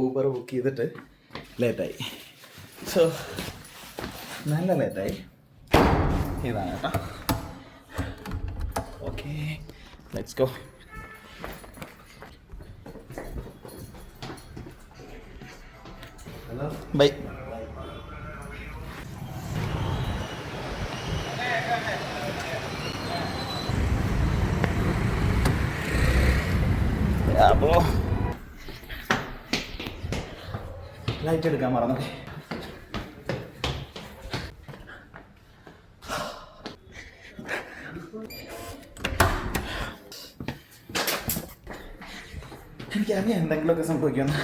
Uber book ചെയ്തിട്ട് ലേറ്റായി. So നല്ല ലേറ്റായി. ഇതാണ് കേട്ടോ. Okay, let's go. ബൈ. അപ്പോൾ ലൈറ്റ് എടുക്കാൻ മറന്നു. എനിക്കറിയാം എന്തെങ്കിലുമൊക്കെ സംഭവിക്കുമെന്ന്.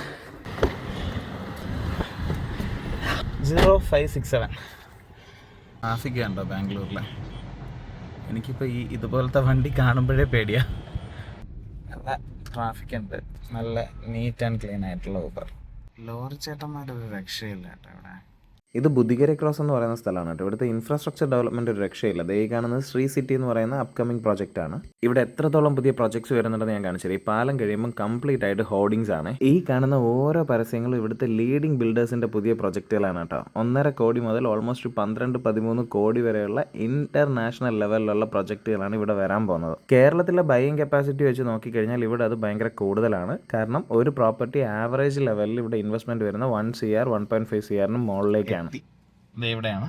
0567 ട്രാഫിക് ഉണ്ടോ ബാംഗ്ലൂരിൽ? എനിക്കിപ്പോൾ ഇതുപോലത്തെ വണ്ടി കാണുമ്പോഴേ പേടിയാണ്. നല്ല ട്രാഫിക് ഉണ്ട്, നല്ല നീറ്റ് ആൻഡ് ക്ലീൻ ആയിട്ടുള്ള ഊബർ. ലോറി ചേട്ടന്മാരൊരു രക്ഷയില്ല കേട്ടോ ഇവിടെ. ഇത് ബുദ്ധിഗര ക്രോസ് എന്ന് പറയുന്ന സ്ഥലമാണ് കേട്ടോ. ഇവിടുത്തെ ഇൻഫ്രാസ്ട്രക്ചർ ഡെവലപ്മെന്റ് ഒരു രക്ഷയില്ല. ദേ ഈ കാണുന്നത് ശ്രീ സിറ്റി എന്ന് പറയുന്ന അപ്കമിംഗ് പ്രോജക്റ്റ് ആണ്. ഇവിടെ എത്രത്തോളം പുതിയ പ്രോജക്ട്സ് വരുന്നുണ്ടെന്ന് ഞാൻ കാണിച്ചത്. ഈ പാലം കഴിയുമ്പോൾ കംപ്ലീറ്റ് ആയിട്ട് ഹോർഡിങ്സ് ആണ്. ഈ കാണുന്ന ഓരോ പരസ്യങ്ങളും ഇവിടുത്തെ ലീഡിംഗ് ബിൽഡേഴ്സിന്റെ പുതിയ പ്രോജക്റ്റുകളാണ് കേട്ടോ. 1.5 കോടി മുതൽ ഓൾമോസ്റ്റ് 12-13 കോടി വരെയുള്ള ഇന്റർനാഷണൽ ലെവലിലുള്ള പ്രോജക്റ്റുകളാണ് ഇവിടെ വരാൻ പോകുന്നത്. കേരളത്തിലെ ബൈയിങ് കപ്പാസിറ്റി വെച്ച് നോക്കിക്കഴിഞ്ഞാൽ ഇവിടെ അത് ഭയങ്കര കൂടുതലാണ്. കാരണം ഒരു പ്രോപ്പർട്ടി ആവറേജ് ലെവലിൽ ഇവിടെ ഇൻവെസ്റ്റ്മെന്റ് വരുന്ന 1 CR 1.5 CR മുകളിലേക്കാണ്. ഇവിടെയാണ്.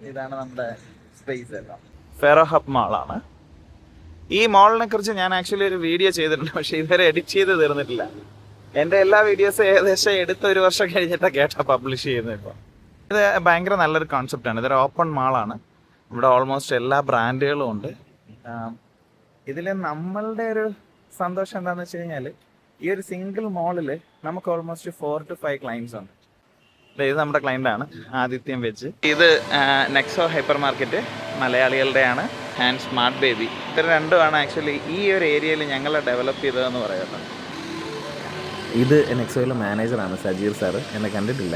ഇതാണ് നമ്മുടെ സ്പേസ് എല്ലാം. ഫെറോ ഹബ് മാളാണ്. ഈ മാളിനെ കുറിച്ച് ഞാൻ ആക്ച്വലി ഒരു വീഡിയോ ചെയ്തിട്ടുണ്ട്, പക്ഷെ ഇതുവരെ എഡിറ്റ് ചെയ്ത് തീർന്നിട്ടില്ല. എൻ്റെ എല്ലാ വീഡിയോസും ഏകദേശം എടുത്ത് 1 വർഷം കഴിഞ്ഞിട്ടാണ് കേട്ടോ പബ്ലിഷ് ചെയ്യുന്നത്. ഇപ്പോൾ ഇത് ഭയങ്കര നല്ലൊരു കോൺസെപ്റ്റാണ്. ഇതൊരു ഓപ്പൺ മാളാണ്. ഇവിടെ ഓൾമോസ്റ്റ് എല്ലാ ബ്രാൻഡുകളും ഉണ്ട്. ഇതിൽ നമ്മളുടെ ഒരു സന്തോഷം എന്താണെന്ന് വെച്ച് കഴിഞ്ഞാൽ ഈ ഒരു സിംഗിൾ മോളിൽ നമുക്ക് ഓൾമോസ്റ്റ് 4 to 5 ക്ലയൻസ് ഉണ്ട്. ഇത് നമ്മുടെ ക്ലയൻ്റ് ആണ്, ആദിത്യം വെച്ച്. ഇത് നെക്സോ ഹൈപ്പർ മാർക്കറ്റ് മലയാളികളുടെയാണ്, ആൻഡ് സ്മാർട്ട് ബേബി. ഇത് രണ്ടുമാണ് ആക്ച്വലി ഈ ഒരു ഏരിയയിൽ ഞങ്ങളെ ഡെവലപ്പ് ചെയ്തതെന്ന് പറയുന്നത്. ഇത് നെക്സോയിലെ മാനേജറാണ് സജീർ സാറ്, എന്നെ കണ്ടിട്ടില്ല.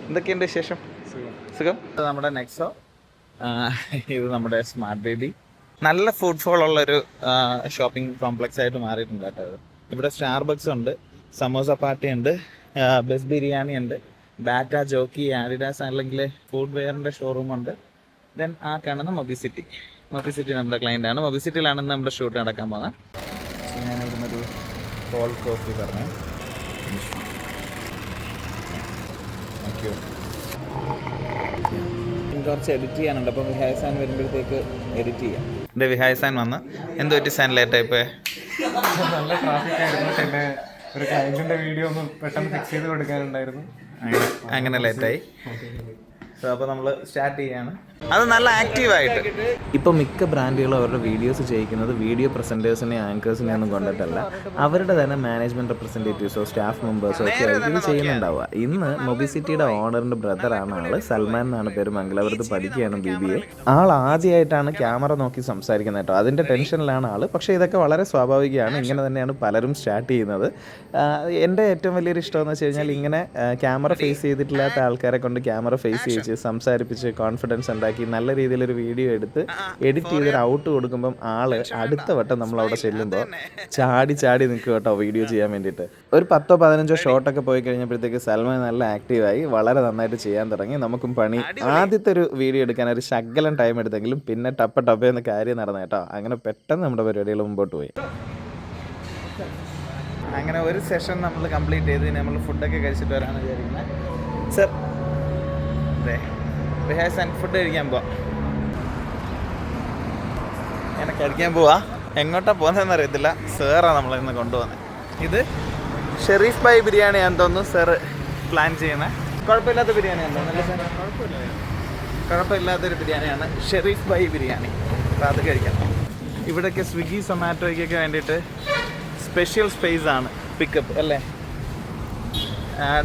എന്തൊക്കെയുണ്ട് വിശേഷം? സുഖം. ഇത് നമ്മുടെ നെക്സോ, ഇത് നമ്മുടെ സ്മാർട്ട് ബേബി. നല്ല ഫുഡ് ഫോൾ ഉള്ളൊരു ഷോപ്പിംഗ് കോംപ്ലക്സ് ആയിട്ട് മാറിയിട്ടുണ്ട് കേട്ടോ. ഇവിടെ സ്റ്റാർബക്സ് ഉണ്ട്, സമോസ പാർട്ടി ഉണ്ട്, ബെസ്റ്റ് ബിരിയാണി ഉണ്ട്, ബാറ്റ ജോക്കി, ആഡിഡാസ് അല്ലെങ്കിൽ ഫുഡ് വെയറിൻ്റെ ഷോറൂം ഉണ്ട്. ദെൻ ആ കാണുന്ന മൊബിസിറ്റി. മൊബിസിറ്റി നമ്മുടെ ക്ലയൻ്റ് ആണ്. മൊബിസിറ്റിയിലാണ് നമ്മുടെ ഷൂട്ട് നടക്കാൻ പോകുന്നത്. ഞാൻ ഇവിടുന്നൊരു കോൾഡ് കോഫി പറഞ്ഞു. Thank you. കുറച്ച് എഡിറ്റ് ചെയ്യാനുണ്ട്, അപ്പോൾ വിഹായ് സാൻ വരുമ്പോഴത്തേക്ക് എഡിറ്റ് ചെയ്യാം. എൻ്റെ വിഹായ് സാൻ വന്ന് എന്ത് പറ്റി സാൻ ലേറ്റായിപ്പോയി? നല്ല ട്രാഫിക് ആയിരുന്നു, പിന്നെ ഒരു ക്ലയൻറ്റിൻ്റെ വീഡിയോ ഒന്ന് പെട്ടെന്ന് ഫിക്സ് ചെയ്ത് കൊടുക്കാനുണ്ടായിരുന്നു, അങ്ങനെ ലേറ്റായി. അപ്പോൾ നമ്മൾ സ്റ്റാർട്ട് ചെയ്യാണ്. അത് നല്ല ആക്റ്റീവായിട്ട്. ഇപ്പോൾ മിക്ക ബ്രാൻഡുകളും അവരുടെ വീഡിയോസ് ചെയ്യിക്കുന്നത് വീഡിയോ പ്രസൻറ്റേഴ്സിനെ ആങ്കേഴ്സിനെ ഒന്നും കൊണ്ടിട്ടല്ല, അവരുടെ തന്നെ മാനേജ്മെൻറ്റ് റെപ്രസെൻറ്റേറ്റീവ്സോ സ്റ്റാഫ് മെമ്പേഴ്സോ ഒക്കെ ആയിരിക്കും ഇത് ചെയ്യുന്നുണ്ടാവുക. ഇന്ന് മൊബിസിറ്റിയുടെ ഓണറിൻ്റെ ബ്രദറാണ് ആൾ, സൽമാൻ എന്നാണ് പേര്. മംഗലാപുരത്ത് പഠിക്കുകയാണ് BBA. ആൾ ആദ്യമായിട്ടാണ് ക്യാമറ നോക്കി സംസാരിക്കുന്നത് കേട്ടോ. അതിൻ്റെ ടെൻഷനിലാണ് ആൾ. പക്ഷേ ഇതൊക്കെ വളരെ സ്വാഭാവികമാണ്. ഇങ്ങനെ തന്നെയാണ് പലരും സ്റ്റാർട്ട് ചെയ്യുന്നത്. എൻ്റെ ഏറ്റവും വലിയൊരു ഇഷ്ടമെന്ന് വെച്ച് കഴിഞ്ഞാൽ ഇങ്ങനെ ക്യാമറ ഫേസ് ചെയ്തിട്ടില്ലാത്ത ആൾക്കാരെ കൊണ്ട് ക്യാമറ ഫേസ് ചെയ്യിച്ച് സംസാരിപ്പിച്ച് കോൺഫിഡൻസ് ഉണ്ടാക്കി നല്ല രീതിയിലൊരു വീഡിയോ എടുത്ത് എഡിറ്റ് ചെയ്തൊരു ഔട്ട് കൊടുക്കുമ്പം ആള് അടുത്ത വട്ടം നമ്മൾ അവിടെ ചെല്ലുമ്പോൾ ചാടി നിൽക്കും കേട്ടോ വീഡിയോ ചെയ്യാൻ വേണ്ടിയിട്ട്. ഒരു 10-15 ഷോട്ടൊക്കെ പോയി കഴിഞ്ഞപ്പോഴത്തേക്ക് സൽമാൻ നല്ല ആക്റ്റീവായി, വളരെ നന്നായിട്ട് ചെയ്യാൻ തുടങ്ങി. നമുക്കും പണി. ആദ്യത്തെ ഒരു വീഡിയോ എടുക്കാൻ ഒരു ശകലം ടൈം എടുത്തെങ്കിലും പിന്നെ ടപ്പേന്ന് കാര്യം നടന്നു കേട്ടോ. അങ്ങനെ പെട്ടെന്ന് നമ്മുടെ പരിപാടികൾ മുമ്പോട്ട് പോയി. അങ്ങനെ ഒരു സെഷൻ നമ്മൾ കംപ്ലീറ്റ് ചെയ്ത് നമ്മൾ ഫുഡൊക്കെ കഴിച്ചിട്ട് വരാമെന്ന് വിചാരിക്കുന്നത്. സർ, അതെ, വിഹായ് സാൻ ഫുഡ് കഴിക്കാൻ പോവാം. അങ്ങനെ കഴിക്കാൻ പോവാ. എങ്ങോട്ടാണ് പോകുന്നതെന്ന് അറിയത്തില്ല. സാറാണ് നമ്മളിന്ന് കൊണ്ടുപോകുന്നത്. ഇത് ഷെരീഫ് ഭായ് ബിരിയാണിയാണെന്ന് തോന്നുന്നു സാറ് പ്ലാൻ ചെയ്യുന്നത്. കുഴപ്പമില്ലാത്ത ബിരിയാണിയാണ് തോന്നുന്നു. നല്ല കുഴപ്പമില്ലാത്തൊരു ബിരിയാണിയാണ് ഷെരീഫ് ഭായ് ബിരിയാണി. അപ്പോൾ അത് കഴിക്കാം. ഇവിടെയൊക്കെ സ്വിഗ്ഗി സൊമാറ്റോയ്ക്കൊക്കെ വേണ്ടിയിട്ട് സ്പെഷ്യൽ സ്പേസ് ആണ് പിക്കപ്പ് അല്ലേ.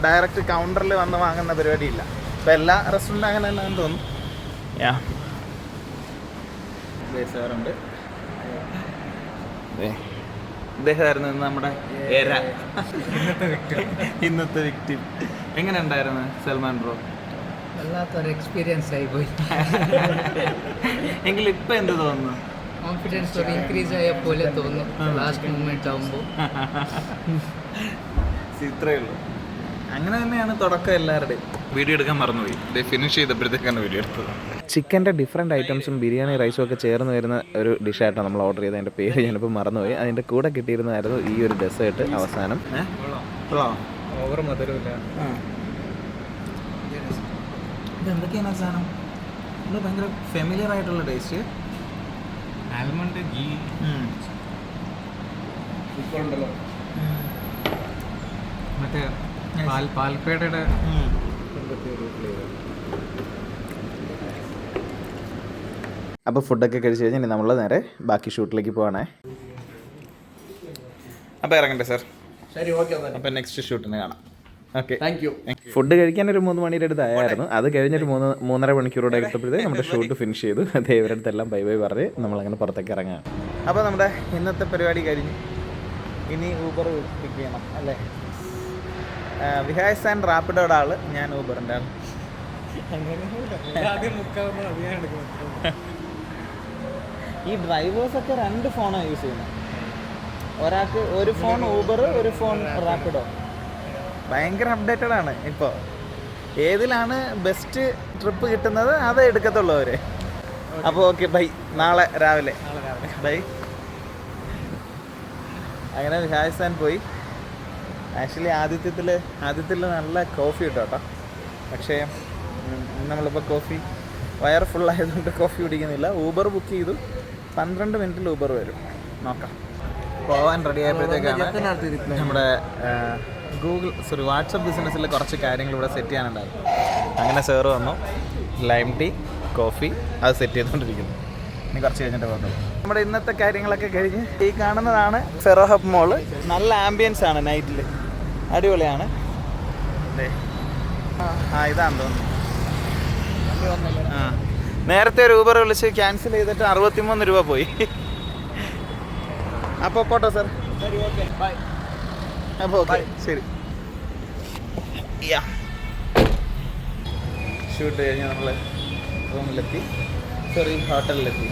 ഡയറക്റ്റ് കൗണ്ടറിൽ വന്ന് വാങ്ങുന്ന പരിപാടിയില്ല. ഇപ്പോൾ എല്ലാ റെസ്റ്റോറൻറ്റും അങ്ങനെ തന്നെയാണെന്ന് തോന്നുന്നു. സാറുണ്ട്. ഇദ്ദേഹമായിരുന്നു നമ്മുടെ ഇന്നത്തെ വിക്ടിം. എങ്ങനെ ഉണ്ടായിരുന്നു സൽമാൻ ബ്രോ? വല്ലാത്തൊരു എക്സ്പീരിയൻസ് ആയി പോയി. എങ്കിൽ ഇപ്പം എന്ത് തോന്നുന്നു? കോൺഫിഡൻസ് ഒരു ഇൻക്രീസ് ആയ പോലെ തോന്നുന്നു ലാസ്റ്റ് മൂമെന്റ് ആകുമ്പോൾ. ഇത്രയേ ഉള്ളൂ. അങ്ങനെ തന്നെയാണ് തുടക്കം എല്ലാവരുടെയും. വീഡിയോ എടുക്കാൻ മറന്നുപോയി, ഫിനിഷ് ചെയ്തപ്പോഴത്തേക്കാണ് വീഡിയോ എടുത്തത്. ചിക്കൻ്റെ ഡിഫറെൻറ്റ് ഐറ്റംസും ബിരിയാണി റൈസും ഒക്കെ ചേർന്ന് വരുന്ന ഒരു ഡിഷായിട്ടാണ് നമ്മൾ ഓർഡർ ചെയ്തത്. അതിൻ്റെ പേര് ഞാനിപ്പോൾ മറന്നുപോയി. അതിൻ്റെ കൂടെ കിട്ടിയിരുന്നതായിരുന്നു ഈ ഒരു ഡെസേർട്ട്. അവസാനം ഓവർ മധുരമില്ല. ഇതെന്തൊക്കെയാണ് അവസാനം? ഇത് ഭയങ്കര ഫെമിലിയർ ആയിട്ടുള്ള ടേസ്റ്റ്. ആൽമണ്ട് ഗീ ഇപ്പോൾ ഉണ്ടല്ലോ മറ്റേ പാൽപേടയുടെ അപ്പോൾ ഫുഡൊക്കെ കഴിച്ച് കഴിഞ്ഞ് ഇനി നമ്മൾ നേരെ ബാക്കി ഷൂട്ടിലേക്ക് പോവാണേ. അപ്പോൾ ഇറങ്ങട്ടെ സാർ? ശരി, ഓക്കെ. അപ്പോൾ നെക്സ്റ്റ് ഷൂട്ടിന് കാണാം. Okay, thank you. ഫുഡ് കഴിക്കാൻ ഒരു 3 മണിയുടെ അടുത്തായിരുന്നു. അത് കഴിഞ്ഞൊരു 3.5 മണിക്കൂറോടെ എടുത്തപ്പോഴത്തേ നമ്മുടെ ഷൂട്ട് ഫിനിഷ് ചെയ്തു. ഇവരുടെ അടുത്തെല്ലാം ബൈ ബൈ പറഞ്ഞ് നമ്മളങ്ങനെ പുറത്തേക്ക് ഇറങ്ങാം. അപ്പോൾ നമ്മുടെ ഇന്നത്തെ പരിപാടി കഴിഞ്ഞു. ഇനി ഊബർ പിക്ക് ചെയ്യണം അല്ലേ? വിഹായസ് ആൻഡ് റാപ്പിഡോയുടെ ആള്, ഞാൻ ഊബറിൻ്റെ ആൾ. ഈ ഡ്രൈവേഴ്സൊക്കെ 2 ഫോണാണ് യൂസ് ചെയ്യുന്നത്. ഒരാൾക്ക് ഒരു ഫോൺ ഊബർ, ഒരു ഫോൺ റാപ്പിഡോ. ഭയങ്കര അപ്ഡേറ്റഡ് ആണ് ഇപ്പോൾ. ഏതിലാണ് ബെസ്റ്റ് ട്രിപ്പ് കിട്ടുന്നത് അത് എടുക്കത്തുള്ളൂ അവർ. അപ്പോൾ ഓക്കെ, ബൈ. നാളെ രാവിലെ ബൈ. അങ്ങനെ വിഹായസ്ഥാൻ പോയി. ആക്ച്വലി ആദ്യത്തിൽ നല്ല കോഫി കിട്ടും കേട്ടോ. പക്ഷേ നമ്മളിപ്പോൾ കോഫി വയറ് ഫുള്ളായതുകൊണ്ട് കോഫി കുടിക്കുന്നില്ല. ഊബർ ബുക്ക് ചെയ്തു. 12 മിനിറ്റിൽ ഊബർ വരും. നോക്കാം. പോകാൻ റെഡി ആയപ്പോഴത്തേക്കാണ് നമ്മുടെ വാട്സപ്പ് ബിസിനസ്സിൽ കുറച്ച് കാര്യങ്ങൾ ഇവിടെ സെറ്റ് ചെയ്യാനുണ്ടായിരുന്നു. അങ്ങനെ സാറ് വന്നു. ലൈം ടീ, കോഫി അത് സെറ്റ് ചെയ്തുകൊണ്ടിരിക്കുന്നു. ഇനി കുറച്ച് കഴിഞ്ഞിട്ട് പോകുന്നത്. നമ്മുടെ ഇന്നത്തെ കാര്യങ്ങളൊക്കെ കഴിഞ്ഞ് ഈ കാണുന്നതാണ് ഫെറോ ഹബ് മോള്. നല്ല ആംബിയൻസ് ആണ് നൈറ്റിൽ, അടിപൊളിയാണ്. ഇതാണെന്ന് തോന്നുന്നു. നേരത്തെ ഒരു ഊബർ വിളിച്ച് ക്യാൻസൽ ചെയ്തിട്ട് 63 രൂപ പോയി. അപ്പോൾ പോട്ടോ സാർ? ശരി, ഓക്കെ, ബൈ. അപ്പോൾ ഓക്കെ, ശരി. ഷൂട്ട് കഴിഞ്ഞ് നമ്മൾ റൂമിലെത്തി, ഹോട്ടലിലെത്തി.